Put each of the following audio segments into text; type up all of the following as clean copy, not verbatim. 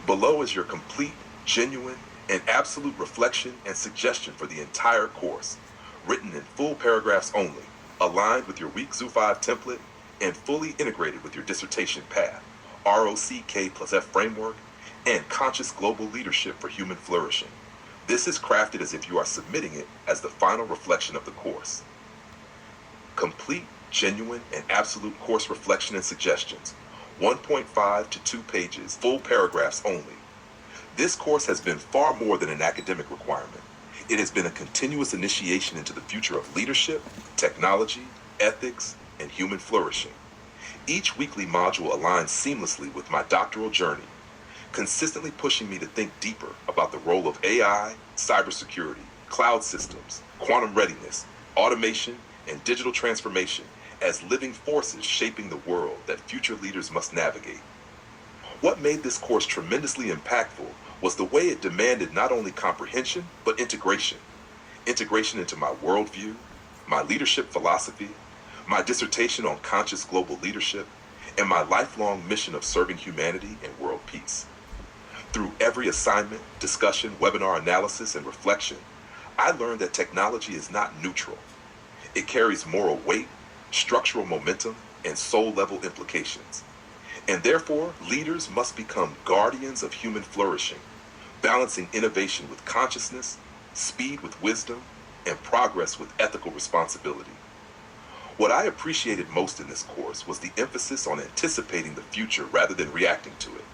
Below is your complete, genuine, and absolute reflection and suggestion for the entire course, written in full paragraphs only, aligned with your Week Zoo 5 template, and fully integrated with your dissertation path, ROCK plus F framework, and conscious global leadership for human flourishing. This is crafted as if you are submitting it as the final reflection of the course. Complete, genuine, and absolute course reflection and suggestions, 1.5 to 2 pages, full paragraphs only. This course has been far more than an academic requirement. It has been a continuous initiation into the future of leadership, technology, ethics, and human flourishing. Each weekly module aligns seamlessly with my doctoral journey, consistently pushing me to think deeper about the role of AI, cybersecurity, cloud systems, quantum readiness, automation, and digital transformation as living forces shaping the world that future leaders must navigate. What made this course tremendously impactful was the way it demanded not only comprehension, but integration. Integration into my worldview, my leadership philosophy, my dissertation on conscious global leadership, and my lifelong mission of serving humanity and world peace. Through every assignment, discussion, webinar analysis, and reflection, I learned that technology is not neutral. It carries moral weight, structural momentum, and soul-level implications. And therefore, leaders must become guardians of human flourishing, balancing innovation with consciousness, speed with wisdom, and progress with ethical responsibility. What I appreciated most in this course was the emphasis on anticipating the future rather than reacting to it.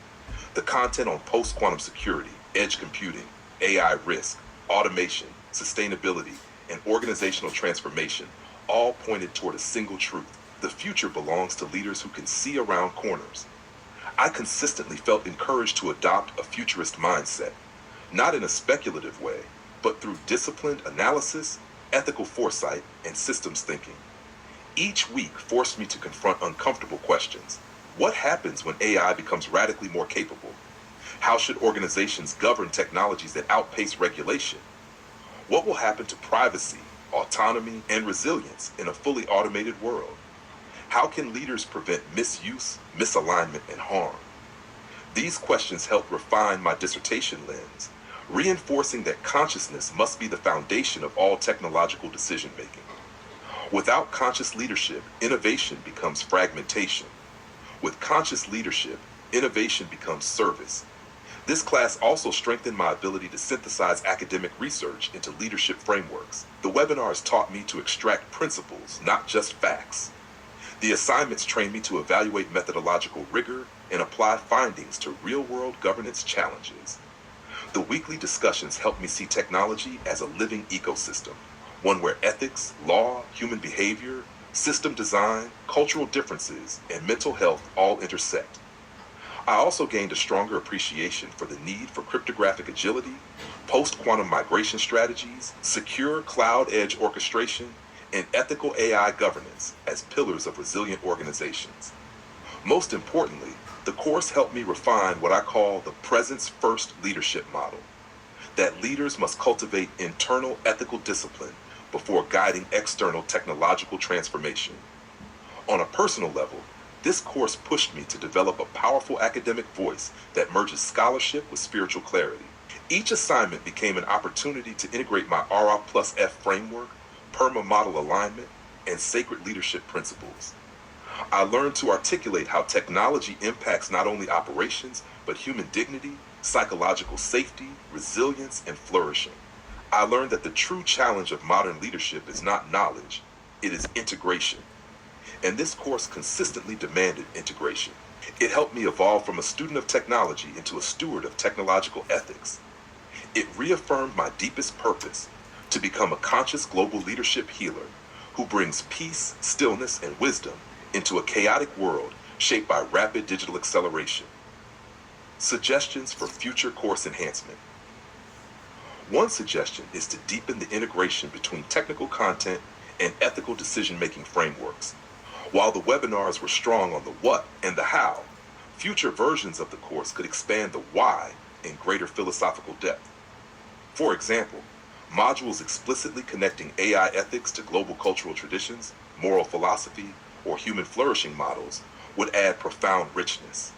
The content on post-quantum security, edge computing, AI risk, automation, sustainability, and organizational transformation all pointed toward a single truth. The future belongs to leaders who can see around corners. I consistently felt encouraged to adopt a futurist mindset, not in a speculative way, but through disciplined analysis, ethical foresight, and systems thinking. Each week forced me to confront uncomfortable questions. What happens when AI becomes radically more capable? How should organizations govern technologies that outpace regulation? What will happen to privacy, autonomy, and resilience in a fully automated world? How can leaders prevent misuse, misalignment, and harm? These questions helped refine my dissertation lens, reinforcing that consciousness must be the foundation of all technological decision-making. Without conscious leadership, innovation becomes fragmentation. With conscious leadership, innovation becomes service. This class also strengthened my ability to synthesize academic research into leadership frameworks. The webinars taught me to extract principles, not just facts. The assignments trained me to evaluate methodological rigor and apply findings to real-world governance challenges. The weekly discussions helped me see technology as a living ecosystem, one where ethics, law, human behavior, system design, cultural differences, and mental health all intersect. I also gained a stronger appreciation for the need for cryptographic agility, post-quantum migration strategies, secure cloud edge orchestration, and ethical AI governance as pillars of resilient organizations. Most importantly, the course helped me refine what I call the presence-first leadership model, that leaders must cultivate internal ethical discipline before guiding external technological transformation. On a personal level, this course pushed me to develop a powerful academic voice that merges scholarship with spiritual clarity. Each assignment became an opportunity to integrate my RA plus F framework, PERMA model alignment, and sacred leadership principles. I learned to articulate how technology impacts not only operations, but human dignity, psychological safety, resilience, and flourishing. I learned that the true challenge of modern leadership is not knowledge, it is integration. And this course consistently demanded integration. It helped me evolve from a student of technology into a steward of technological ethics. It reaffirmed my deepest purpose, to become a conscious global leadership healer who brings peace, stillness, and wisdom into a chaotic world shaped by rapid digital acceleration. Suggestions for future course enhancement. One suggestion is to deepen the integration between technical content and ethical decision-making frameworks. While the webinars were strong on the what and the how, future versions of the course could expand the why in greater philosophical depth. For example, modules explicitly connecting AI ethics to global cultural traditions, moral philosophy, or human flourishing models would add profound richness.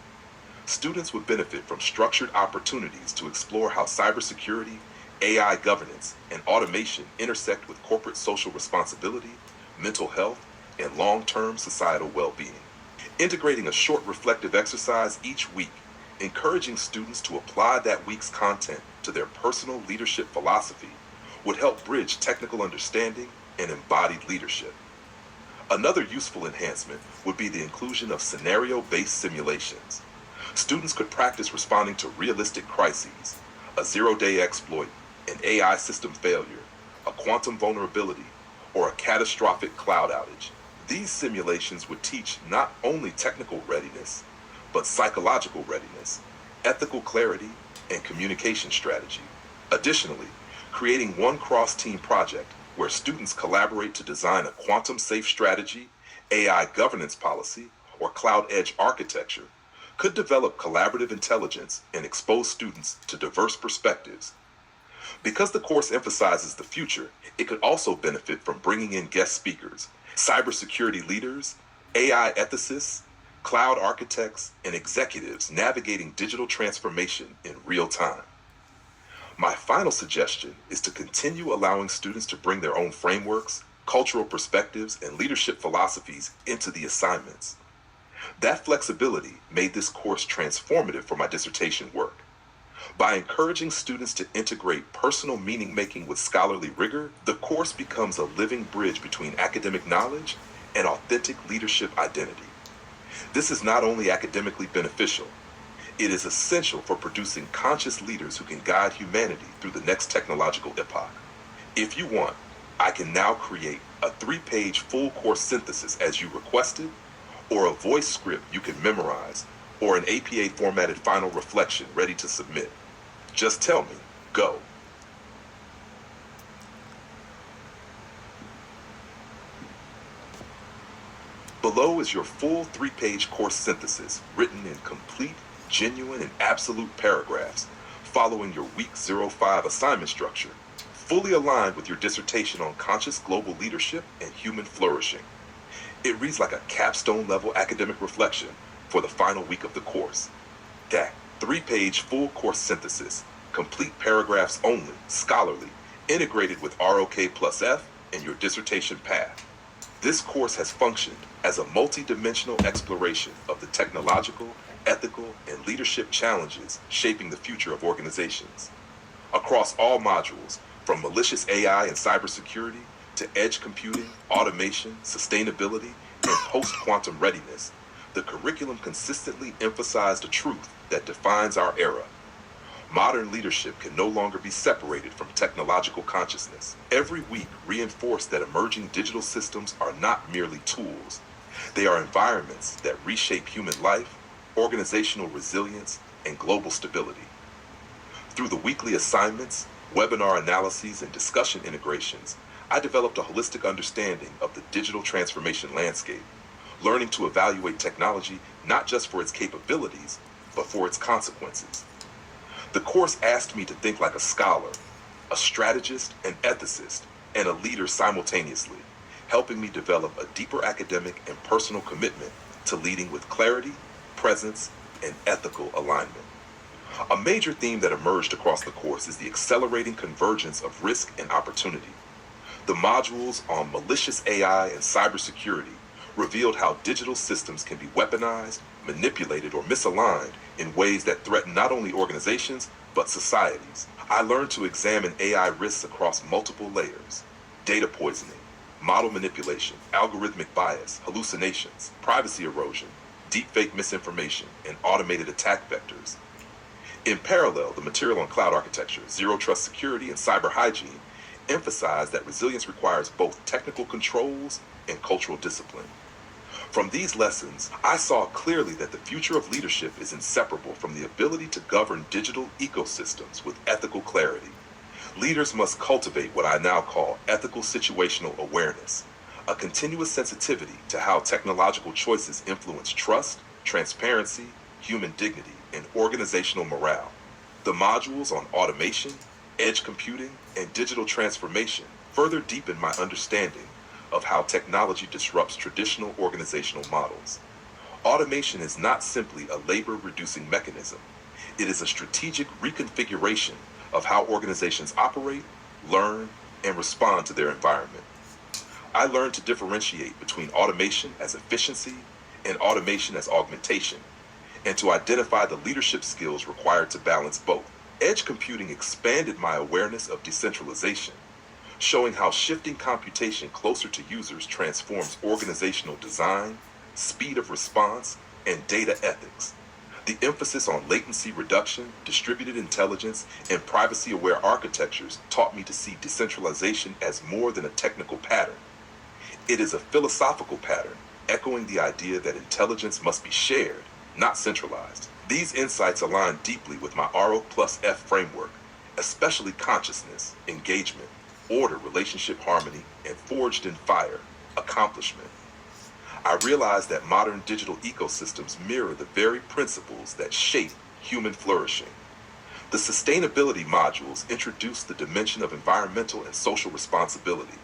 Students would benefit from structured opportunities to explore how cybersecurity, AI governance, and automation intersect with corporate social responsibility, mental health, and long-term societal well-being. Integrating a short reflective exercise each week, encouraging students to apply that week's content to their personal leadership philosophy would help bridge technical understanding and embodied leadership. Another useful enhancement would be the inclusion of scenario-based simulations. Students could practice responding to realistic crises, a zero-day exploit, an AI system failure, a quantum vulnerability, or a catastrophic cloud outage. These simulations would teach not only technical readiness, but psychological readiness, ethical clarity, and communication strategy. Additionally, creating one cross-team project where students collaborate to design a quantum-safe strategy, AI governance policy, or cloud edge architecture could develop collaborative intelligence and expose students to diverse perspectives. Because the course emphasizes the future, it could also benefit from bringing in guest speakers, cybersecurity leaders, AI ethicists, cloud architects, and executives navigating digital transformation in real time. My final suggestion is to continue allowing students to bring their own frameworks, cultural perspectives, and leadership philosophies into the assignments. That flexibility made this course transformative for my dissertation work. By encouraging students to integrate personal meaning making with scholarly rigor, the course becomes a living bridge between academic knowledge and authentic leadership identity. This is not only academically beneficial, it is essential for producing conscious leaders who can guide humanity through the next technological epoch. If you want, I can now create a 3-page full course synthesis as you requested, or a voice script you can memorize, or an APA formatted final reflection ready to submit. Just tell me, go. Below is your full 3-page course synthesis written in complete, genuine, and absolute paragraphs following your week 05 assignment structure, fully aligned with your dissertation on conscious global leadership and human flourishing. It reads like a capstone-level academic reflection for the final week of the course. That 3-page full course synthesis, complete paragraphs only, scholarly, integrated with ROK plus F and your dissertation path. This course has functioned as a multi-dimensional exploration of the technological, ethical, and leadership challenges shaping the future of organizations. Across all modules, from malicious AI and cybersecurity to edge computing, automation, sustainability, and post-quantum readiness, the curriculum consistently emphasized a truth that defines our era. Modern leadership can no longer be separated from technological consciousness. Every week reinforced that emerging digital systems are not merely tools. They are environments that reshape human life, organizational resilience, and global stability. Through the weekly assignments, webinar analyses, and discussion integrations, I developed a holistic understanding of the digital transformation landscape, learning to evaluate technology not just for its capabilities, but for its consequences. The course asked me to think like a scholar, a strategist, an ethicist, and a leader simultaneously, helping me develop a deeper academic and personal commitment to leading with clarity, presence, and ethical alignment. A major theme that emerged across the course is the accelerating convergence of risk and opportunity. The modules on malicious AI and cybersecurity revealed how digital systems can be weaponized, manipulated, or misaligned in ways that threaten not only organizations, but societies. I learned to examine AI risks across multiple layers: data poisoning, model manipulation, algorithmic bias, hallucinations, privacy erosion, deepfake misinformation, and automated attack vectors. In parallel, the material on cloud architecture, zero trust security, and cyber hygiene emphasize that resilience requires both technical controls and cultural discipline. From these lessons, I saw clearly that the future of leadership is inseparable from the ability to govern digital ecosystems with ethical clarity. Leaders must cultivate what I now call ethical situational awareness, a continuous sensitivity to how technological choices influence trust, transparency, human dignity, and organizational morale. The modules on automation, edge computing, and digital transformation further deepen my understanding of how technology disrupts traditional organizational models. Automation is not simply a labor-reducing mechanism. It is a strategic reconfiguration of how organizations operate, learn, and respond to their environment. I learned to differentiate between automation as efficiency and automation as augmentation, and to identify the leadership skills required to balance both. Edge computing expanded my awareness of decentralization, showing how shifting computation closer to users transforms organizational design, speed of response, and data ethics. The emphasis on latency reduction, distributed intelligence, and privacy-aware architectures taught me to see decentralization as more than a technical pattern. It is a philosophical pattern, echoing the idea that intelligence must be shared, not centralized. These insights align deeply with my RO plus F framework, especially consciousness, engagement, order, relationship harmony, and forged in fire, accomplishment. I realized that modern digital ecosystems mirror the very principles that shape human flourishing. The sustainability modules introduce the dimension of environmental and social responsibility.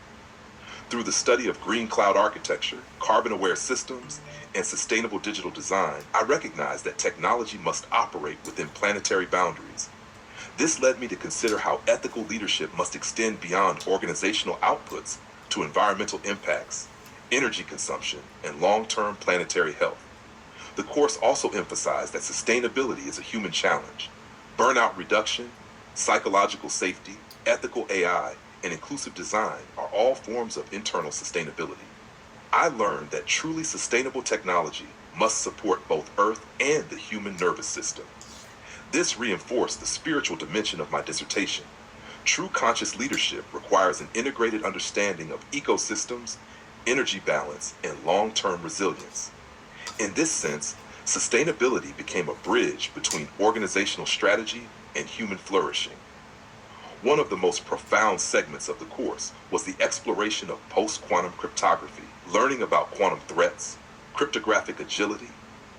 Through the study of green cloud architecture, carbon-aware systems, and sustainable digital design, I recognized that technology must operate within planetary boundaries. This led me to consider how ethical leadership must extend beyond organizational outputs to environmental impacts, energy consumption, and long-term planetary health. The course also emphasized that sustainability is a human challenge. Burnout reduction, psychological safety, ethical AI, and inclusive design are all forms of internal sustainability. I learned that truly sustainable technology must support both Earth and the human nervous system. This reinforced the spiritual dimension of my dissertation. True conscious leadership requires an integrated understanding of ecosystems, energy balance, and long-term resilience. In this sense, sustainability became a bridge between organizational strategy and human flourishing. One of the most profound segments of the course was the exploration of post-quantum cryptography, learning about quantum threats, cryptographic agility,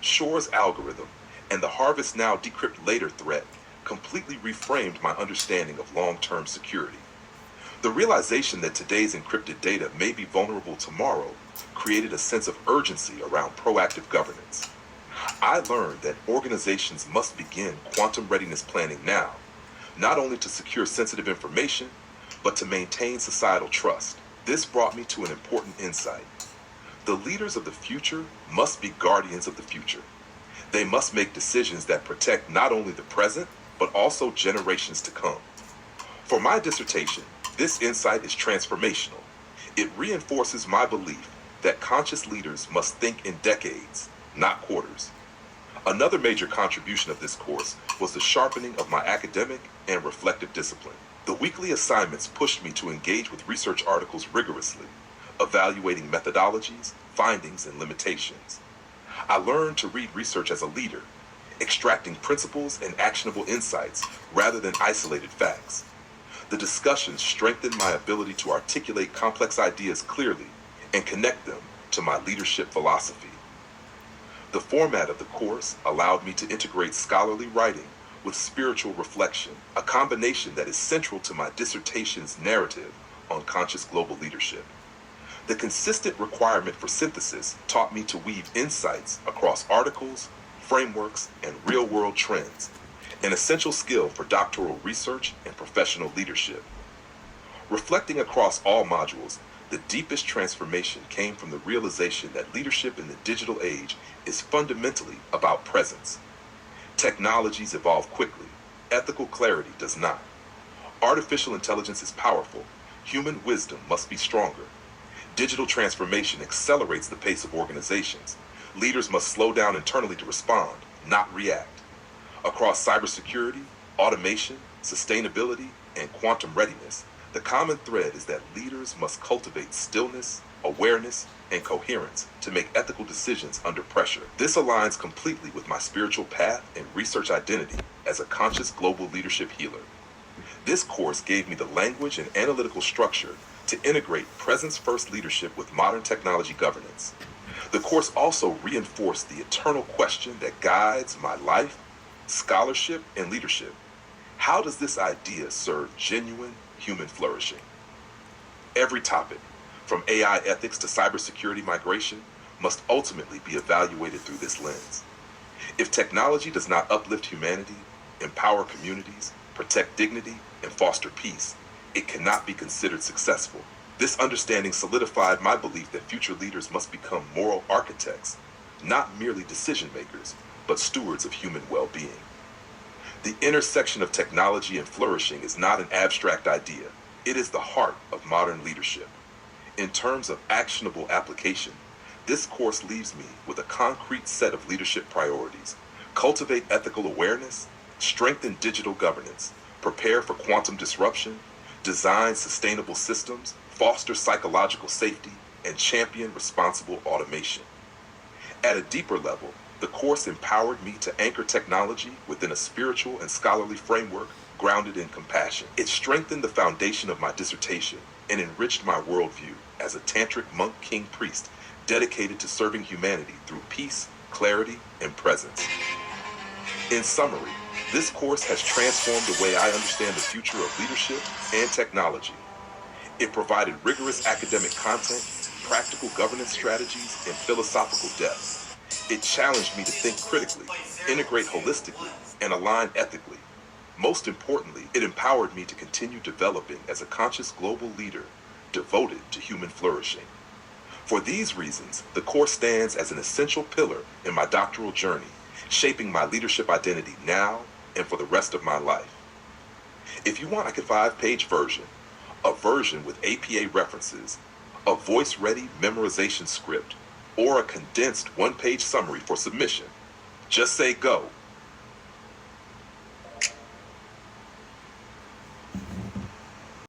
Shor's algorithm, and the harvest now decrypt later threat completely reframed my understanding of long-term security. The realization that today's encrypted data may be vulnerable tomorrow created a sense of urgency around proactive governance. I learned that organizations must begin quantum readiness planning now, not only to secure sensitive information, but to maintain societal trust. This brought me to an important insight. The leaders of the future must be guardians of the future. They must make decisions that protect not only the present, but also generations to come. For my dissertation, this insight is transformational. It reinforces my belief that conscious leaders must think in decades, not quarters. Another major contribution of this course was the sharpening of my academic and reflective discipline. The weekly assignments pushed me to engage with research articles rigorously, evaluating methodologies, findings, and limitations. I learned to read research as a leader, extracting principles and actionable insights rather than isolated facts. The discussions strengthened my ability to articulate complex ideas clearly and connect them to my leadership philosophy. The format of the course allowed me to integrate scholarly writing with spiritual reflection, a combination that is central to my dissertation's narrative on conscious global leadership. The consistent requirement for synthesis taught me to weave insights across articles, frameworks, and real-world trends, an essential skill for doctoral research and professional leadership. Reflecting across all modules, the deepest transformation came from the realization that leadership in the digital age is fundamentally about presence. Technologies evolve quickly, ethical clarity does not. Artificial intelligence is powerful, human wisdom must be stronger. Digital transformation accelerates the pace of organizations. Leaders must slow down internally to respond, not react. Across cybersecurity, automation, sustainability, and quantum readiness, the common thread is that leaders must cultivate stillness, awareness, and coherence to make ethical decisions under pressure. This aligns completely with my spiritual path and research identity as a conscious global leadership healer. This course gave me the language and analytical structure to integrate presence-first leadership with modern technology governance. The course also reinforced the eternal question that guides my life, scholarship, and leadership. How does this idea serve genuine human flourishing? Every topic, from AI ethics to cybersecurity migration, must ultimately be evaluated through this lens. If technology does not uplift humanity, empower communities, protect dignity, and foster peace, it cannot be considered successful. This understanding solidified my belief that future leaders must become moral architects, not merely decision makers, but stewards of human well-being. The intersection of technology and flourishing is not an abstract idea. It is the heart of modern leadership. In terms of actionable application, this course leaves me with a concrete set of leadership priorities: cultivate ethical awareness, strengthen digital governance, prepare for quantum disruption, design sustainable systems, foster psychological safety, and champion responsible automation. At a deeper level, the course empowered me to anchor technology within a spiritual and scholarly framework grounded in compassion. It strengthened the foundation of my dissertation and enriched my worldview as a tantric monk king priest dedicated to serving humanity through peace, clarity, and presence. In summary, this course has transformed the way I understand the future of leadership and technology. It provided rigorous academic content, practical governance strategies, and philosophical depth. It challenged me to think critically, integrate holistically, and align ethically. Most importantly, it empowered me to continue developing as a conscious global leader devoted to human flourishing. For these reasons, the course stands as an essential pillar in my doctoral journey, shaping my leadership identity now and for the rest of my life. If you want like a 5-page version, a version with APA references, a voice-ready memorization script, or a condensed 1-page summary for submission, just say go